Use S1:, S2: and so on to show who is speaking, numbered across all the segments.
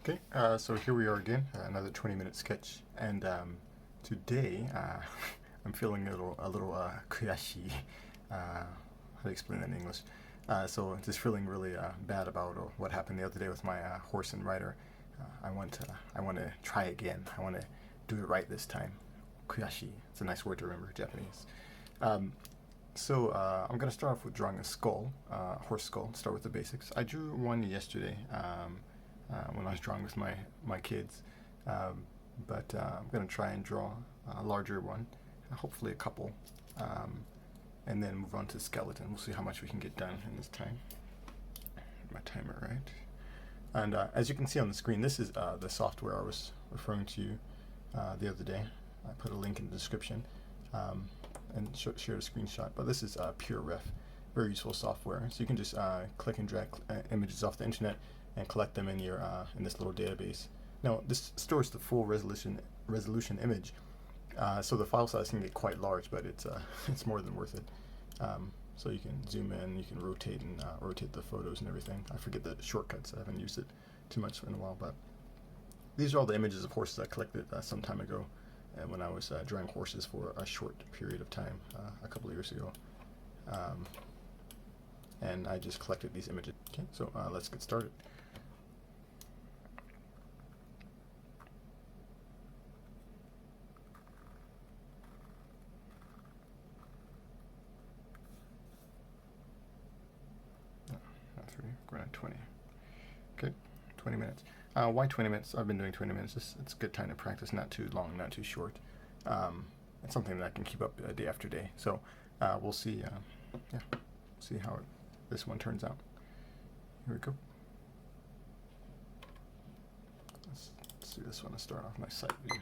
S1: Okay, so here we are again, another 20-minute sketch, and today I'm feeling a little kuyashi. How to explain that in English? So just feeling really bad about what happened the other day with my horse and rider. I want to try again. I want to do it right this time. Kuyashi. It's a nice word to remember, Japanese. Um, I'm gonna start off with drawing a skull, horse skull. Start with the basics. I drew one yesterday. When I was drawing with my kids. Um, I'm going to try and draw a larger one, hopefully a couple, and then move on to skeleton. We'll see how much we can get done in this time. My timer, right? And as you can see on the screen, this is the software I was referring to the other day. I put a link in the description and shared a screenshot. But this is PureRef, very useful software. So you can just click and drag images off the internet and collect them in your in this little database. Now this stores the full resolution image, so the file size can get quite large, but it's it's more than worth it. So you can zoom in, you can rotate and rotate the photos and everything. I forget the shortcuts. I haven't used it too much in a while, but these are all the images of horses I collected some time ago, when I was drawing horses for a short period of time a couple of years ago. And I just collected these images. Okay, so let's get started. Not 3, we're going at 20. Okay, 20 minutes. Why 20 minutes? I've been doing 20 minutes. It's a good time to practice, not too long, not too short. It's something that I can keep up day after day. So we'll see. Yeah, see how this one turns out. Here we go. Let's see this one to start off my side view.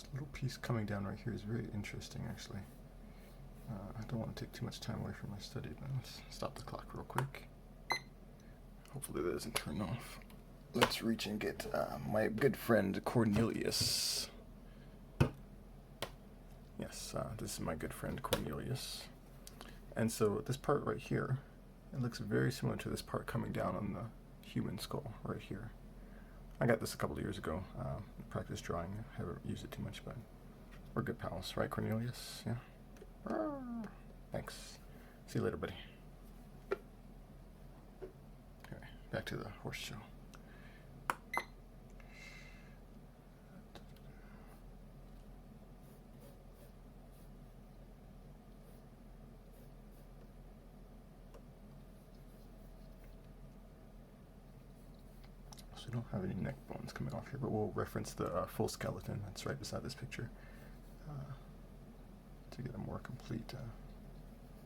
S1: This little piece coming down right here is very interesting, actually. I don't want to take too much time away from my study, but let's stop the clock real quick. Hopefully that doesn't turn off. Let's reach and get my good friend Cornelius. Yes, this is my good friend Cornelius. And so this part right here, it looks very similar to this part coming down on the human skull right here. I got this a couple of years ago. Practice drawing. I haven't used it too much, but we're good pals, right, Cornelius? Yeah. Thanks. See you later, buddy. Okay, back to the horse show. So we don't have any neck bones coming off here, but we'll reference the full skeleton that's right beside this picture to get a more complete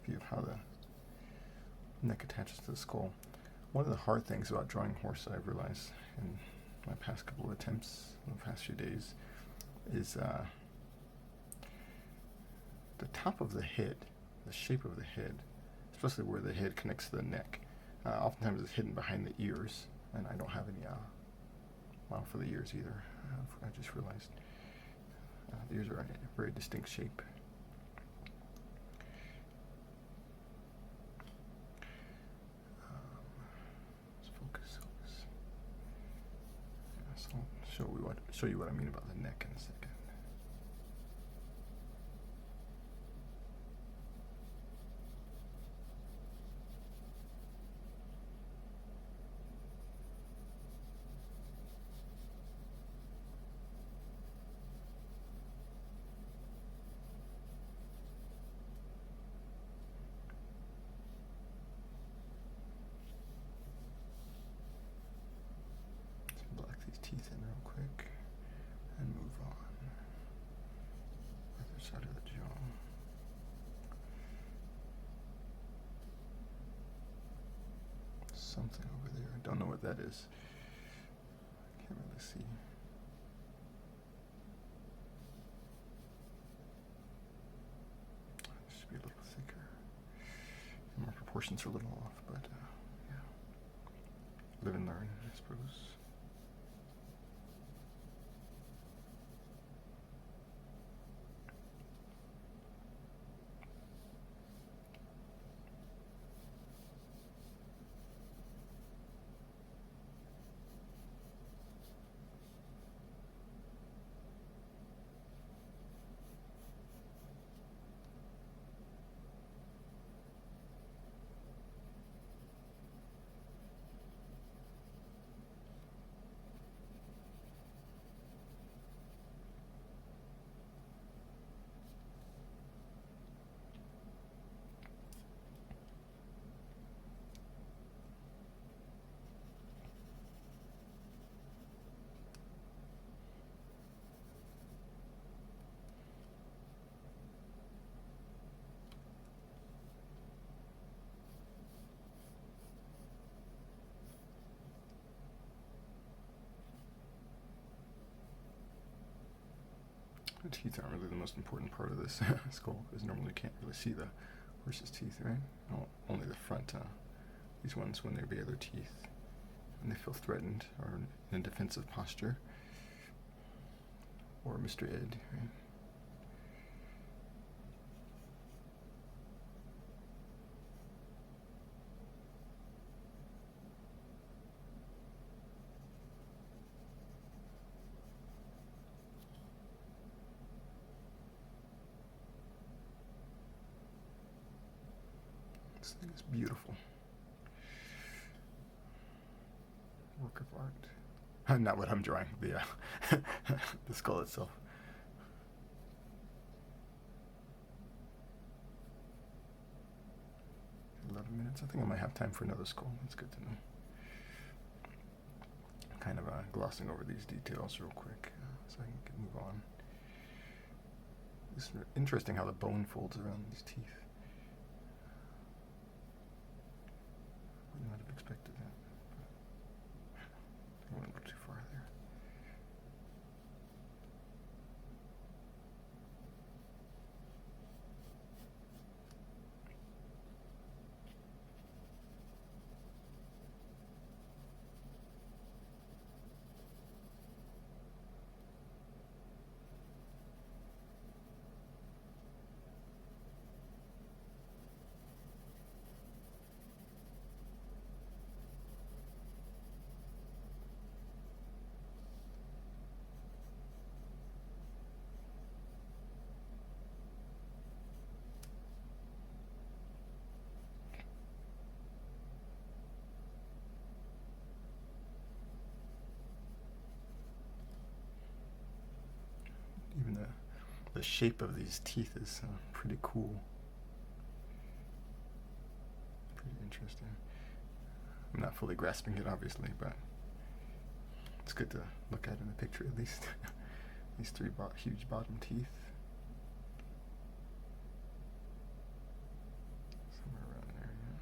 S1: view of how the neck attaches to the skull. One of the hard things about drawing horse, I've realized in my past couple of attempts, in the past few days, is the top of the head, the shape of the head, especially where the head connects to the neck. Oftentimes it's hidden behind the ears, and I don't have any well, for the ears either. I just realized the ears are a very distinct shape. Let's focus. Yeah, so I'll show you what I mean about the neck in a second. Teeth in real quick and move on. Other side of the jaw. Something over there. I don't know what that is. Can't really see. It should be a little thicker. My proportions are a little off, but yeah. Live and learn, I suppose. The teeth aren't really the most important part of this skull, because normally you can't really see the horse's teeth, right? Oh, only the front. These ones, when they bare their teeth, when they feel threatened or in a defensive posture, or Mr. Ed, right? This thing is beautiful. Work of art. Not what I'm drawing, the the skull itself. Minutes. I think I might have time for another skull. That's good to know. Kind of glossing over these details real quick so I can move on. It's interesting how the bone folds around these teeth. Would not have expected that. I went a little too far there. the shape of these teeth is pretty cool. Pretty interesting. I'm not fully grasping it, obviously, but it's good to look at in the picture at least. These three huge bottom teeth. Somewhere around there, yeah.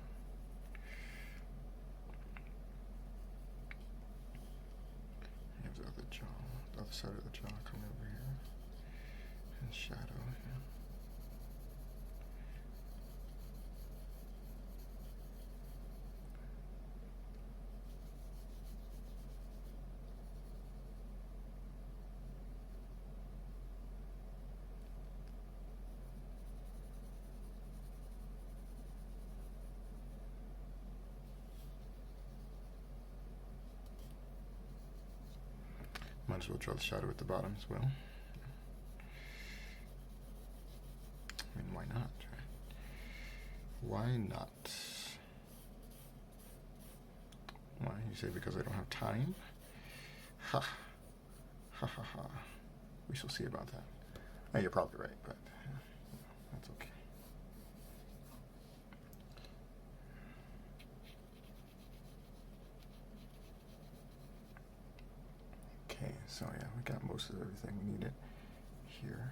S1: Here's the other jaw, the other side of the jaw coming over here. And shadow, yeah. Might as well draw the shadow at the bottom as well. I mean, why not, right? Why not? Why? You say because I don't have time? Ha. Ha ha ha. We shall see about that. Oh, you're probably right, but yeah, that's okay. Okay, so yeah, we got most of everything we needed here.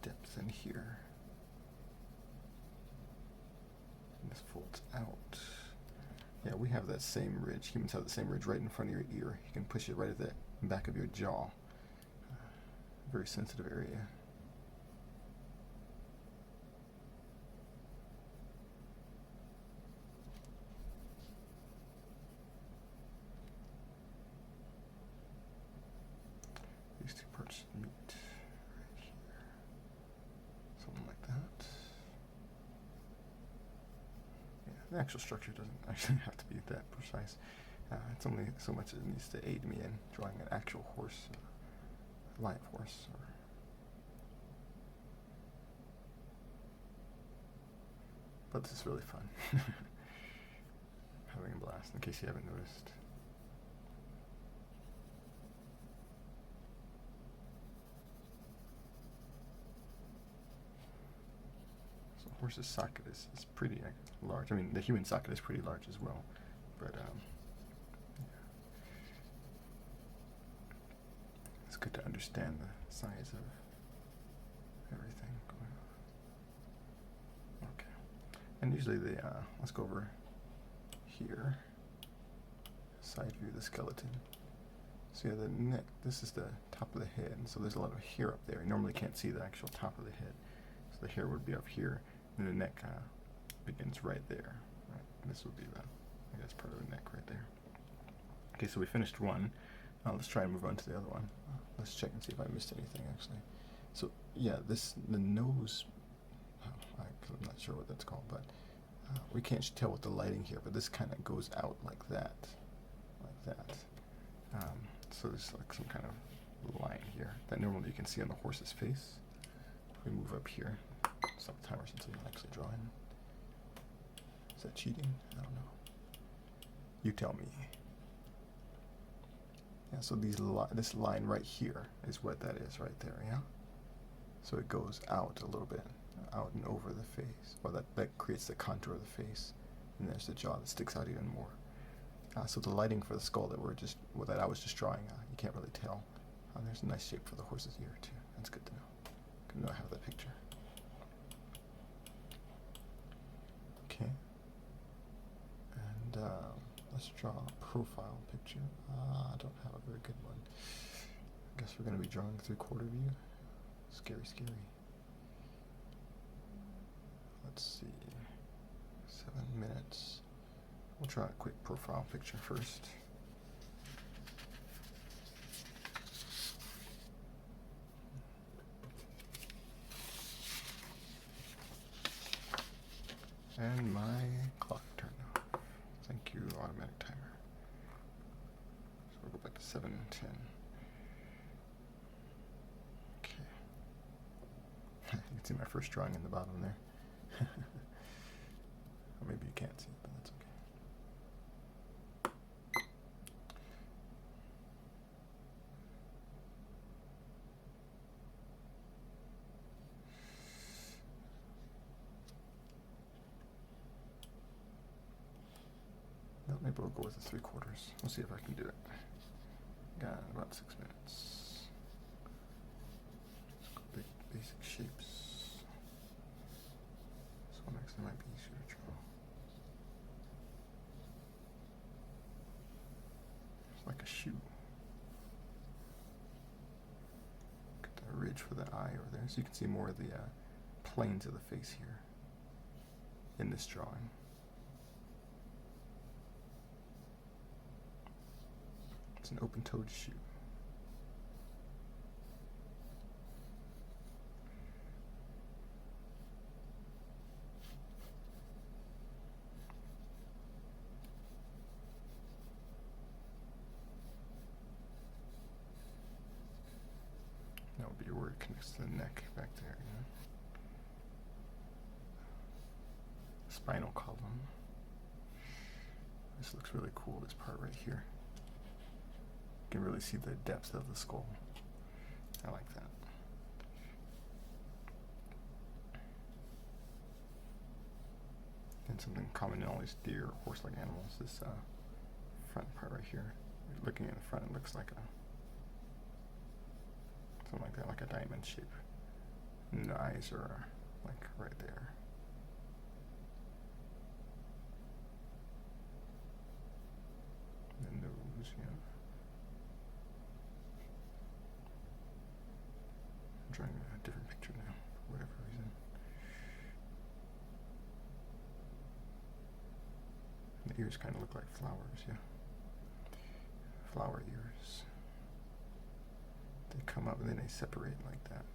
S1: Depth in here. And this folds out. Yeah, we have that same ridge. Humans have the same ridge right in front of your ear. You can push it right at the back of your jaw. Very sensitive area. These two parts meet right here. Something like that. Yeah, the actual structure doesn't actually have to be that precise. It's only so much it needs to aid me in drawing an actual horse, live horse. But this is really fun. Having a blast, in case you haven't noticed. So the horse's socket is pretty large. I mean, the human socket is pretty large as well. But yeah. It's good to understand the size of everything going on. Okay. And usually let's go over here. Side view of the skeleton. So yeah, the neck, this is the top of the head, and so there's a lot of hair up there. You normally can't see the actual top of the head. So the hair would be up here, and the neck begins right there. Right? This would be the, I guess, part of the neck right there. Okay, so we finished one. Let's try and move on to the other one. Let's check and see if I missed anything, actually. So yeah, the nose, I'm not sure what that's called, but we can't tell with the lighting here, but this kind of goes out like that. So there's like some kind of line here that normally you can see on the horse's face. If we move up here, stop the timer since I'm not actually drawing. Is that cheating? I don't know. You tell me. Yeah, so this line right here is what that is right there, yeah? So it goes out a little bit, out and over the face. Well, that creates the contour of the face. And there's the jaw that sticks out even more. So the lighting for the skull that I was just drawing, you can't really tell. There's a nice shape for the horse's ear too. That's good to know. Good to know I have that picture. Okay. And let's draw a profile picture. I don't have a very good one. I guess we're going to be drawing 3/4 view. Scary, scary. Let's see. 7 minutes. We'll try a quick profile picture first. And my clock turned off. Thank you, automatic timer. So we'll go back to 7:10. Okay. You can see my first drawing in the bottom there. Or maybe you can't see it, but that's okay. Well, maybe we'll go with the 3/4. We'll see if I can do it. Got about 6 minutes. Let's go basic shapes. This one actually might be easier to draw. It's like a shoe. Got the ridge for the eye over there, so you can see more of the planes of the face here in this drawing. It's an open-toed shoe. That would be where it connects to the neck back there, you know? Spinal column. This looks really cool, this part right here. You can really see the depth of the skull. I like that. And something common in all these deer or horse-like animals, this front part right here. Looking in the front, it looks like a something like that, like a diamond shape. And the eyes are like right there. The nose, yeah. I'm drawing a different picture now, for whatever reason. And the ears kind of look like flowers, yeah. Flower ears. They come up and then they separate like that.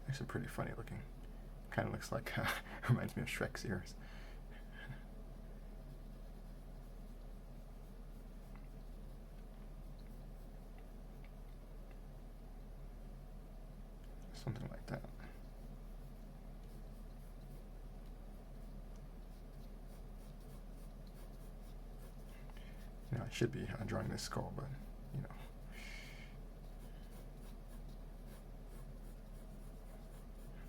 S1: Actually pretty funny looking. Kind of looks like, reminds me of Shrek's ears. Something like that. You know, I should be drawing this skull, but, you know.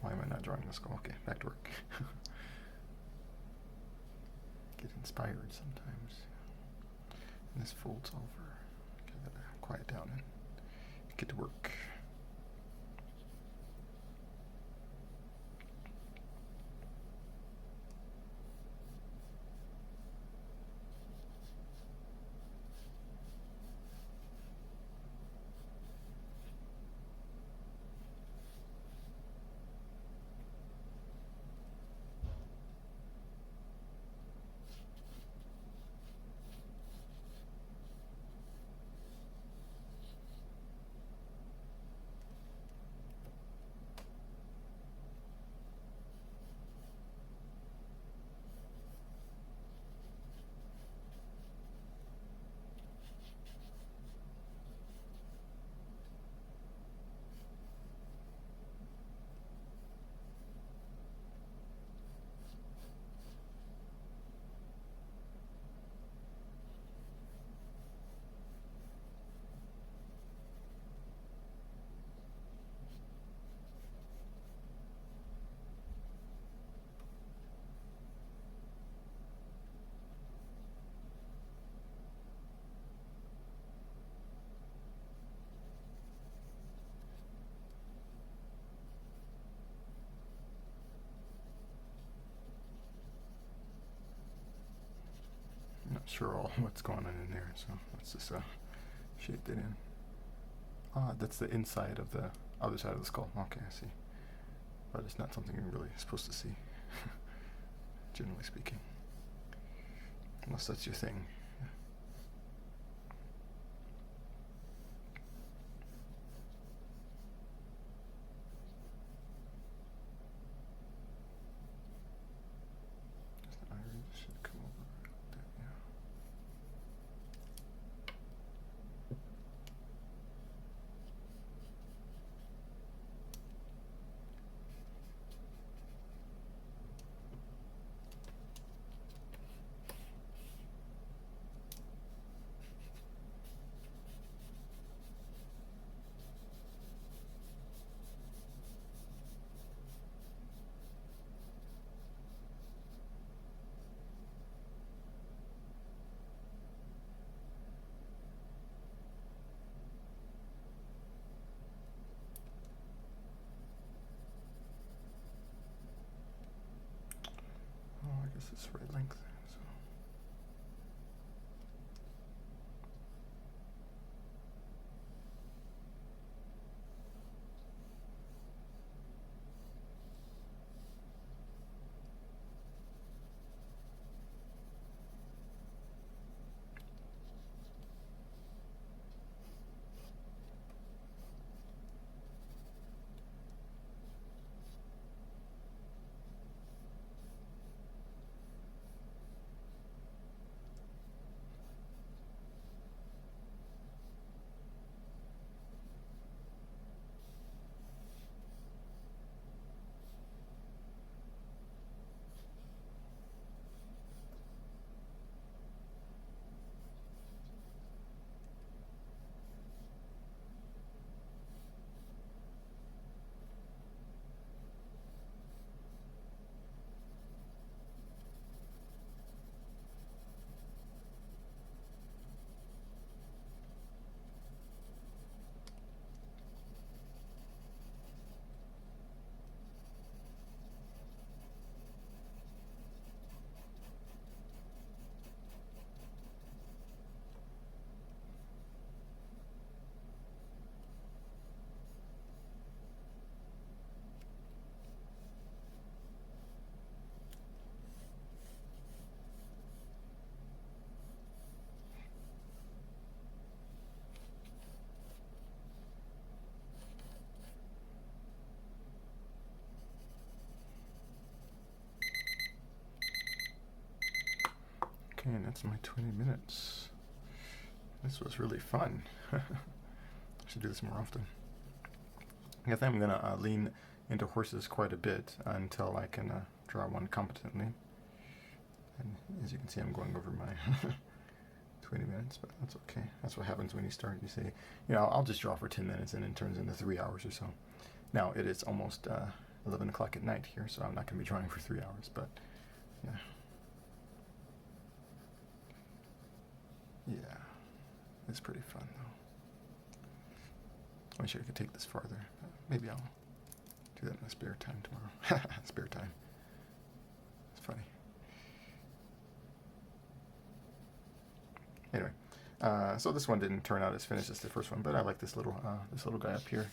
S1: Why am I not drawing the skull? Okay, back to work. Get inspired sometimes. And this folds over. Okay, I gotta quiet down and get to work. Not sure all what's going on in there, so let's just shape that in. Ah, that's the inside of the other side of the skull. Okay, I see. But it's not something you're really supposed to see, generally speaking. Unless that's your thing. The iris should come over like that, yeah. this is right length. So. Okay, and that's my 20 minutes. This was really fun. I should do this more often. I think I'm gonna lean into horses quite a bit until I can draw one competently. And as you can see, I'm going over my 20 minutes, but that's okay. That's what happens when you start. You say, you know, I'll just draw for 10 minutes and it turns into 3 hours or so. Now, it is almost 11 o'clock at night here, so I'm not going to be drawing for 3 hours, but yeah. Yeah, it's pretty fun though. I wish I could take this farther. Maybe I'll do that in my spare time tomorrow. Spare time. It's funny. Anyway, so this one didn't turn out as finished as the first one, but I like this little guy up here.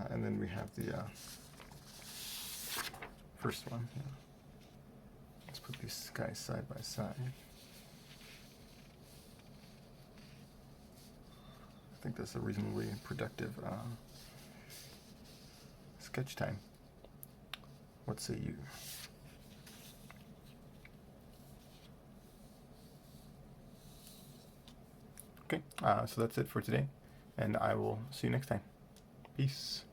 S1: And then we have the first one. Yeah. Let's put these guys side by side. I think that's a reasonably productive sketch time. What say you? Okay, so that's it for today, and I will see you next time. Peace.